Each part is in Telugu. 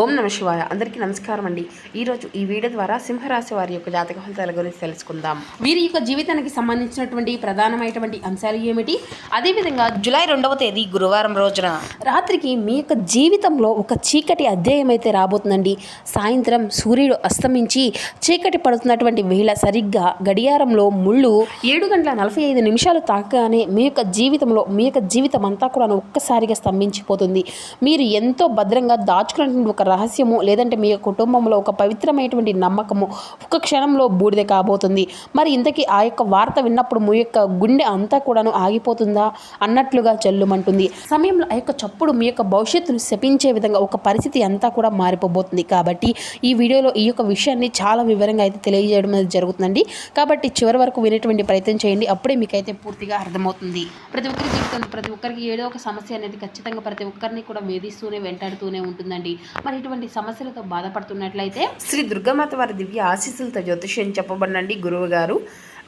ఓం నమ శివాయ. అందరికీ నమస్కారం అండి. ఈరోజు ఈ వీడియో ద్వారా సింహరాశి వారి యొక్క జాతక ఫలితాల గురించి తెలుసుకుందాం. వీరి యొక్క జీవితానికి సంబంధించినటువంటి ప్రధానమైనటువంటి అంశాలు ఏమిటి, అదేవిధంగా జూలై 2వ తేదీ గురువారం రోజున రాత్రికి మీ యొక్క జీవితంలో ఒక చీకటి అధ్యాయం అయితే రాబోతుందండి. సాయంత్రం సూర్యుడు అస్తమించి చీకటి పడుతున్నటువంటి వేళ సరిగ్గా గడియారంలో ముళ్ళు 7:45 తాకగానే మీ యొక్క జీవితంలో మీ యొక్క జీవితం అంతా కూడా ఒక్కసారిగా స్తంభించిపోతుంది. మీరు ఎంతో భద్రంగా దాచుకున్నటువంటి ఒక రహస్యము, లేదంటే మీ కుటుంబంలో ఒక పవిత్రమైనటువంటి నమ్మకము ఒక క్షణంలో బూడిద కాబోతుంది. మరి ఇంతకీ ఆ యొక్క వార్త విన్నప్పుడు మీ యొక్క గుండె అంతా కూడాను ఆగిపోతుందా అన్నట్లుగా జల్లుమంటుంది. సమయంలో ఆ యొక్క చప్పుడు మీ యొక్క భవిష్యత్తును శపించే విధంగా ఒక పరిస్థితి అంతా కూడా మారిపోబోతుంది. కాబట్టి ఈ వీడియోలో ఈ యొక్క విషయాన్ని చాలా వివరంగా అయితే తెలియజేయడం అనేది జరుగుతుందండి. కాబట్టి చివరి వరకు వినేటువంటి ప్రయత్నం చేయండి, అప్పుడే మీకైతే పూర్తిగా అర్థమవుతుంది. ప్రతి ఒక్కరి జీవితంలో ప్రతి ఒక్కరికి ఏదో ఒక సమస్య అనేది ఖచ్చితంగా ప్రతి ఒక్కరిని కూడా వేధిస్తూనే వెంటాడుతూనే ఉంటుందండి. మరి ఇటువంటి సమస్యలతో బాధపడుతున్నట్లయితే శ్రీ దుర్గామాత వారి దివ్య ఆశీస్సులతో జ్యోతిష్యం చెప్పబడినండి గురువు గారు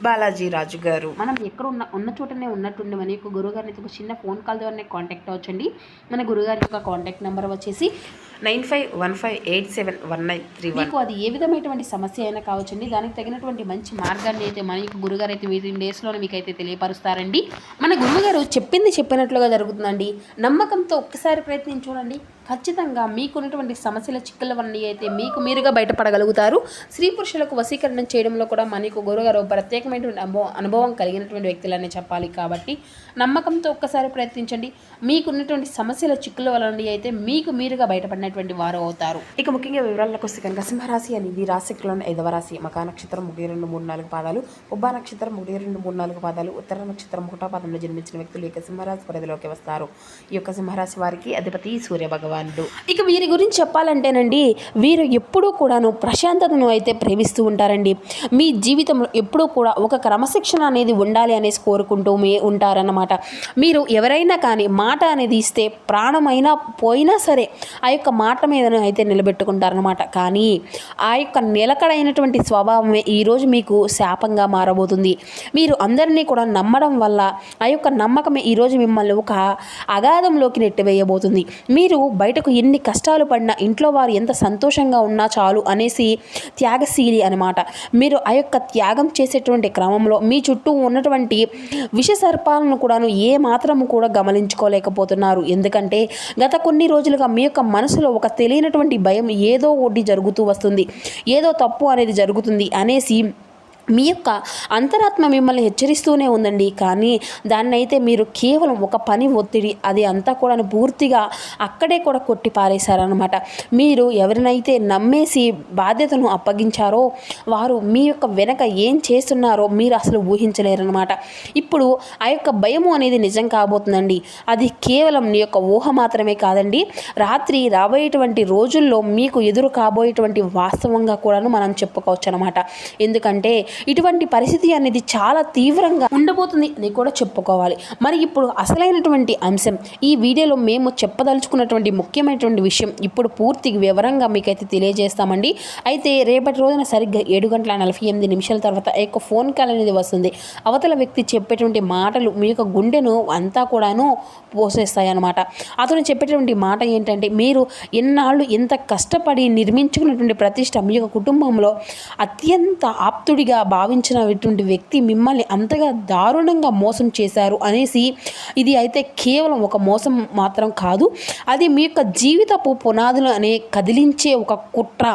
బాలాజీ రాజు గారు. మనం ఎక్కడ ఉన్న చోటనే ఉన్నట్టుండి మన యొక్క గురువుగారిని ఒక చిన్న ఫోన్ కాల్ ద్వారానే కాంటాక్ట్ అవ్వచ్చండి. మన గురుగారి యొక్క కాంటాక్ట్ నెంబర్ వచ్చేసి 9515871931. మీకు అది ఏ విధమైనటువంటి సమస్య అయినా కావచ్చండి. దానికి తగినటువంటి మంచి మార్గాన్ని అయితే మన యొక్క గురుగారు అయితే 15 డేస్లోనే మీకు అయితే తెలియపరుస్తారండి. మన గురువుగారు చెప్పింది చెప్పినట్లుగా జరుగుతుందండి. నమ్మకంతో ఒక్కసారి ప్రయత్నించి చూడండి, ఖచ్చితంగా మీకున్నటువంటి సమస్యల చిక్కుల వన్నీ అయితే మీకు మీరుగా బయటపడగలుగుతారు. స్త్రీ పురుషులకు వశీకరణం చేయడంలో కూడా మనకు గురుగారు ప్రత్యేకమైనటువంటి అనుభవం కలిగినటువంటి వ్యక్తులనే చెప్పాలి. కాబట్టి నమ్మకంతో ఒక్కసారి ప్రయత్నించండి. మీకున్నటువంటి సమస్యల చిక్కుల వలన అయితే మీకు మీరుగా బయటపడినటువంటి వారు అవుతారు. ఇక ముఖ్యంగా వివరాలకు వస్తే కనుక సింహరాశి అనేది రాశిలోని 5వ రాశి. మకా నక్షత్రం 1, 2, 3, 4 పాదాలు, ఉబ్బా నక్షత్రం 1, 2, 3, 4 పాదాలు, ఉత్తర నక్షత్రం 1వ పాదంలో జన్మించిన వ్యక్తులు ఇక సింహరాశి పరిధిలోకి వస్తారు. ఈ యొక్క సింహరాశి వారికి అధిపతి సూర్య భగవానుడు. ఇక వీరి గురించి చెప్పాలంటేనండి, వీరు ఎప్పుడూ కూడాను ప్రశాంతతను అయితే ప్రేమిస్తూ ఉంటారండి. మీ జీవితంలో ఎప్పుడూ కూడా ఒక క్రమశిక్షణ అనేది ఉండాలి అనేసి కోరుకుంటూ ఉంటారన్నమాట. మీరు ఎవరైనా కానీ మాట అనేది ఇస్తే ప్రాణమైనా పోయినా సరే ఆ యొక్క మాట మీద అయితే నిలబెట్టుకుంటారనమాట. కానీ ఆ యొక్క నిలకడైనటువంటి స్వభావమే ఈరోజు మీకు శాపంగా మారబోతుంది. మీరు అందరినీ కూడా నమ్మడం వల్ల ఆ యొక్క నమ్మకమే ఈరోజు మిమ్మల్ని ఒక అగాధంలోకి నెట్టివేయబోతుంది. మీరు బయటకు ఎన్ని కష్టాలు పడినా ఇంట్లో వారు ఎంత సంతోషంగా ఉన్నా చాలు అనేసి త్యాగశీలి అనమాట. మీరు ఆ యొక్క త్యాగం చేసేటువంటి క్రమంలో మీ చుట్టూ ఉన్నటువంటి విష సర్పాలను కూడాను ఏ మాత్రము కూడా గమనించుకోలేకపోతున్నారు. ఎందుకంటే గత కొన్ని రోజులుగా మీ యొక్క మనసులో ఒక తెలియనటువంటి భయం ఏదో ఒకటి జరుగుతూ వస్తుంది, ఏదో తప్పు అనేది జరుగుతుంది అనేసి మీ యొక్క అంతరాత్మ మిమ్మల్ని హెచ్చరిస్తూనే ఉందండి. కానీ దాన్ని అయితే మీరు కేవలం ఒక పని ఒత్తిడి అది అంతా కూడా పూర్తిగా అక్కడే కూడా కొట్టి పారేశారనమాట. మీరు ఎవరినైతే నమ్మేసి బాధ్యతను అప్పగించారో వారు మీ యొక్క వెనక ఏం చేస్తున్నారో మీరు అసలు ఊహించలేరనమాట. ఇప్పుడు ఆ యొక్క భయము అనేది నిజం కాబోతుందండి. అది కేవలం మీ యొక్క ఊహ మాత్రమే కాదండి, రాత్రి రాబోయేటువంటి రోజుల్లో మీకు ఎదురు కాబోయేటువంటి వాస్తవంగా కూడాను మనం చెప్పుకోవచ్చు అనమాట. ఎందుకంటే ఇటువంటి పరిస్థితి అనేది చాలా తీవ్రంగా ఉండబోతుంది అని కూడా చెప్పుకోవాలి. మరి ఇప్పుడు అసలైనటువంటి అంశం ఈ వీడియోలో మేము చెప్పదలుచుకున్నటువంటి ముఖ్యమైనటువంటి విషయం ఇప్పుడు పూర్తి వివరంగా మీకైతే తెలియజేస్తామండి. అయితే రేపటి రోజున సరిగ్గా 7:48 తర్వాత ఈ యొక్క ఫోన్ కాల్ అనేది వస్తుంది. అవతల వ్యక్తి చెప్పేటువంటి మాటలు మీ యొక్క గుండెను అంతా కూడాను పోసేస్తాయి అన్నమాట. అతను చెప్పేటువంటి మాట ఏంటంటే, మీరు ఎన్నాళ్ళు ఎంత కష్టపడి నిర్మించుకున్నటువంటి ప్రతిష్ట మీ యొక్క కుటుంబంలో అత్యంత ఆప్తుడిగా భావించినటువంటి వ్యక్తి మిమ్మల్ని అంతగా దారుణంగా మోసం చేశారు అనేసి, ఇది అయితే కేవలం ఒక మోసం మాత్రం కాదు, అది మీ యొక్క జీవితపు పునాదులు అనే కదిలించే ఒక కుట్ర.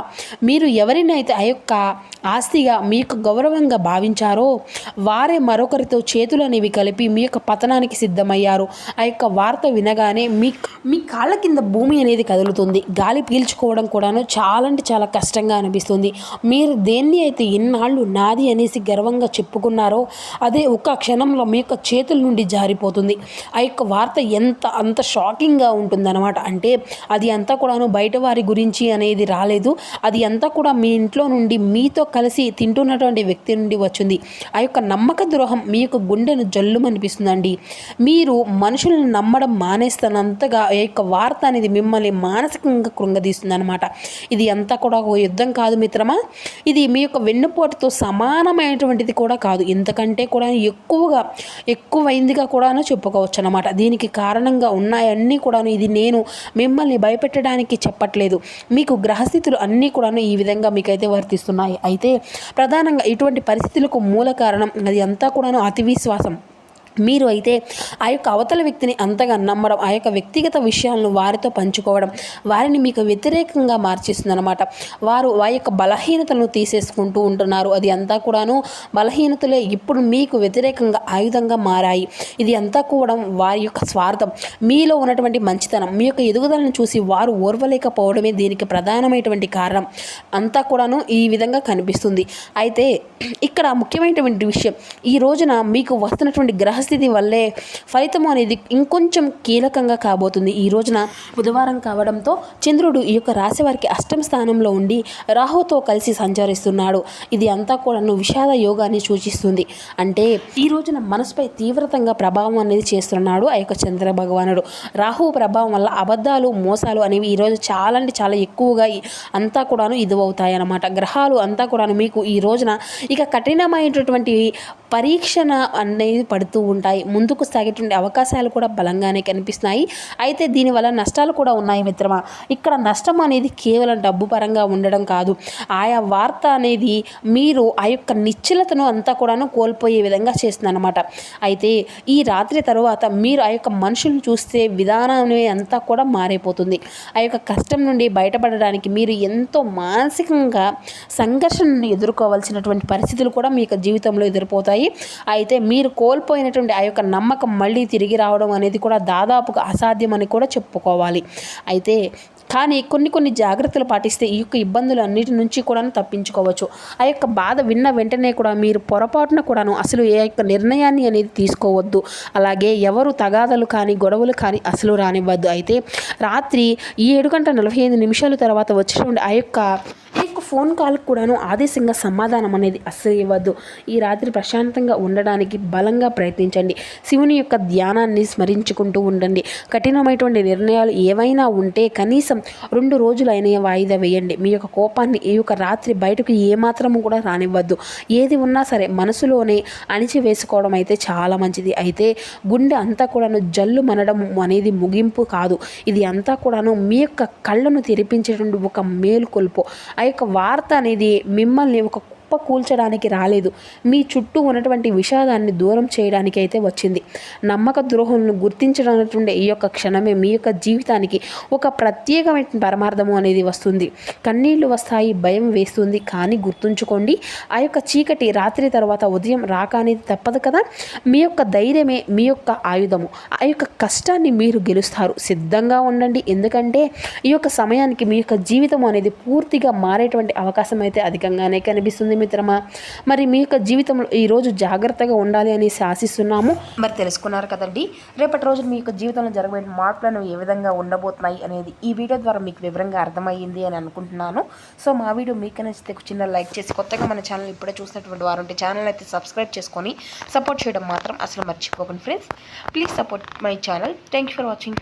మీరు ఎవరినైతే ఆ యొక్క ఆస్తిగా మీ యొక్క గౌరవంగా భావించారో వారే మరొకరితో చేతులు అనేవి కలిపి మీ యొక్క పతనానికి సిద్ధమయ్యారు. ఆ యొక్క వార్త వినగానే మీ కాళ్ళ కింద భూమి అనేది కదులుతుంది. గాలి పీల్చుకోవడం కూడాను చాలా అంటే చాలా కష్టంగా అనిపిస్తుంది. మీరు దేన్ని అయితే ఇన్నాళ్ళు నాది అనేసి గర్వంగా చెప్పుకున్నారో అదే ఒక క్షణంలో మీ యొక్క చేతుల నుండి జారిపోతుంది. ఆ యొక్క వార్త అంత షాకింగ్గా ఉంటుందన్నమాట. అంటే అది అంతా కూడాను బయట వారి గురించి అనేది రాలేదు, అది అంతా కూడా మీ ఇంట్లో నుండి మీతో కలిసి తింటున్నటువంటి వ్యక్తి నుండి వచ్చింది. ఆ యొక్క నమ్మక ద్రోహం మీ యొక్క గుండెను జల్లుమనిపిస్తుందండి. మీరు మనుషులను నమ్మడం మానేస్తున్నంతగా ఆ యొక్క వార్త అనేది మిమ్మల్ని మానసికంగా కృంగదీస్తుంది అనమాట. ఇది అంతా కూడా ఒక యుద్ధం కాదు మిత్రమా, ఇది మీ యొక్క వెన్నుపోటుతో సమానం సమానమైనటువంటిది కూడా కాదు, ఇంతకంటే కూడా ఎక్కువైందిగా కూడాను చెప్పుకోవచ్చు అన్నమాట. దీనికి కారణంగా ఉన్నాయన్నీ కూడాను ఇది నేను మిమ్మల్ని భయపెట్టడానికి చెప్పట్లేదు, మీకు గ్రహస్థితులు అన్నీ కూడాను ఈ విధంగా మీకైతే వర్తిస్తున్నాయి. అయితే ప్రధానంగా ఇటువంటి పరిస్థితులకు మూల కారణం అది అంతా కూడాను అతి విశ్వాసం. మీరు అయితే ఆ యొక్క అవతల వ్యక్తిని అంతగా నమ్మడం, ఆ యొక్క వ్యక్తిగత విషయాలను వారితో పంచుకోవడం వారిని మీకు వ్యతిరేకంగా మార్చేస్తుందన్నమాట. వారు ఆ యొక్క బలహీనతలను తీసేసుకుంటూ ఉంటున్నారు. అది అంతా కూడాను బలహీనతలే ఇప్పుడు మీకు వ్యతిరేకంగా ఆయుధంగా మారాయి. ఇది అంతా కూడా వారి యొక్క స్వార్థం, మీలో ఉన్నటువంటి మంచితనం, మీ యొక్క ఎదుగుదలను చూసి వారు ఓర్వలేకపోవడమే దీనికి ప్రధానమైనటువంటి కారణం. అంతా కూడాను ఈ విధంగా కనిపిస్తుంది. అయితే ఇక్కడ ముఖ్యమైనటువంటి విషయం, ఈ రోజున మీకు వస్తున్నటువంటి గ్రహస్థితి వల్లే ఫలితం అనేది ఇంకొంచెం కీలకంగా కాబోతుంది. ఈ రోజున బుధవారం కావడంతో చంద్రుడు ఈ యొక్క రాశి వారికి అష్టమ స్థానంలో ఉండి రాహుతో కలిసి సంచరిస్తున్నాడు. ఇది అంతా కూడా విషాద యోగాన్ని సూచిస్తుంది. అంటే ఈ రోజున మనసుపై తీవ్రతంగా ప్రభావం అనేది చేస్తున్నాడు ఆ యొక్క చంద్ర భగవానుడు. రాహు ప్రభావం వల్ల అబద్ధాలు, మోసాలు అనేవి ఈరోజు చాలా అంటే చాలా ఎక్కువగా అంతా కూడాను ఇదివవుతాయి అన్నమాట. గ్రహాలు అంతా కూడాను మీకు ఈ రోజున ఇక కఠినమైనటువంటి పరీక్షణ అనేది పడుతూ ఉంటాయి. ముందుకు సాగేటువంటి అవకాశాలు కూడా బలంగానే కనిపిస్తున్నాయి. అయితే దీనివల్ల నష్టాలు కూడా ఉన్నాయి మిత్రమా. ఇక్కడ నష్టం అనేది కేవలం డబ్బు పరంగా ఉండడం కాదు, ఆయా వార్త అనేది మీరు ఆ యొక్క నిశ్చలతను అంతా కూడాను కోల్పోయే విధంగా చేస్తుందన్నమాట. అయితే ఈ రాత్రి తరువాత మీరు ఆ యొక్క మనుషులను చూస్తే విధానం అంతా కూడా మారిపోతుంది. ఆ యొక్క కష్టం నుండి బయటపడడానికి మీరు ఎంతో మానసికంగా సంఘర్షణను ఎదుర్కోవాల్సినటువంటి పరిస్థితులు కూడా మీ యొక్క జీవితంలో ఎదుర్పోతాయి. అయితే మీరు కోల్పోయినటువంటి ఆ యొక్క నమ్మకం మళ్ళీ తిరిగి రావడం అనేది కూడా దాదాపుగా అసాధ్యమని కూడా చెప్పుకోవాలి. అయితే కానీ కొన్ని జాగ్రత్తలు పాటిస్తే ఈ యొక్క ఇబ్బందులు అన్నిటి నుంచి కూడా తప్పించుకోవచ్చు. ఆ యొక్క బాధ విన్న వెంటనే కూడా మీరు పొరపాటున కూడాను అసలు ఏ యొక్క నిర్ణయాన్ని అనేది తీసుకోవద్దు. అలాగే ఎవరు తగాదలు కానీ గొడవలు కానీ అసలు రానివ్వద్దు. అయితే రాత్రి 7:45 తర్వాత వచ్చినటువంటి ఆ యొక్క ఫోన్ కాల్కి కూడాను ఆదేశంగా సమాధానం అనేది అస్సలు ఇవ్వద్దు. ఈ రాత్రి ప్రశాంతంగా ఉండడానికి బలంగా ప్రయత్నించండి. శివుని యొక్క ధ్యానాన్ని స్మరించుకుంటూ ఉండండి. కఠినమైనటువంటి నిర్ణయాలు ఏవైనా ఉంటే కనీసం 2 రోజులైనా వాయిదా వేయండి. మీ యొక్క కోపాన్ని ఈ యొక్క రాత్రి బయటకు ఏమాత్రము కూడా రానివ్వద్దు. ఏది ఉన్నా సరే మనసులోనే అణిచివేసుకోవడం అయితే చాలా మంచిది. అయితే గుండె అంతా కూడాను జల్లు మనడం అనేది ముగింపు కాదు, ఇది అంతా కూడాను మీ యొక్క కళ్ళను తెరిపించేటువంటి ఒక మేలుకొల్పు. ఆ యొక్క వార్త అనేది మిమ్మల్ని ఒక కూల్చడానికి రాలేదు, మీ చుట్టూ ఉన్నటువంటి విషాదాన్ని దూరం చేయడానికి అయితే వచ్చింది. నమ్మక ద్రోహులను గుర్తించడం ఈ యొక్క క్షణమే మీ యొక్క జీవితానికి ఒక ప్రత్యేకమైన పరమార్థము అనేది వస్తుంది. కన్నీళ్లు వస్తాయి, భయం వేస్తుంది, కానీ గుర్తుంచుకోండి ఆ యొక్క చీకటి రాత్రి తర్వాత ఉదయం రాక అనేది తప్పదు కదా. మీ యొక్క ధైర్యమే మీ యొక్క ఆయుధము. ఆ యొక్క కష్టాన్ని మీరు గెలుస్తారు. సిద్ధంగా ఉండండి, ఎందుకంటే ఈ యొక్క సమయానికి మీ యొక్క జీవితం అనేది పూర్తిగా మారేటువంటి అవకాశం అయితే అధికంగానే కనిపిస్తుంది మిత్రమా. మరి మీ యొక్క జీవితంలో ఈరోజు జాగ్రత్తగా ఉండాలి అని ఆశిస్తున్నాము. మరి తెలుసుకున్నారు కదండి, రేపటి రోజు మీ యొక్క జీవితంలో జరగబోయే మార్పులను ఏ విధంగా ఉండబోతున్నాయి అనేది ఈ వీడియో ద్వారా మీకు వివరంగా అర్థమయ్యింది అని అనుకుంటున్నాను. సో మా వీడియో మీకు నచ్చితే చిన్న లైక్ చేసి, కొత్తగా మన ఛానల్ ఇప్పుడే చూసినటువంటి వారు ఉంటే ఛానల్ అయితే సబ్స్క్రైబ్ చేసుకొని సపోర్ట్ చేయడం మాత్రం అసలు మర్చిపోకండి friends. Please support my channel. Thank you for watching.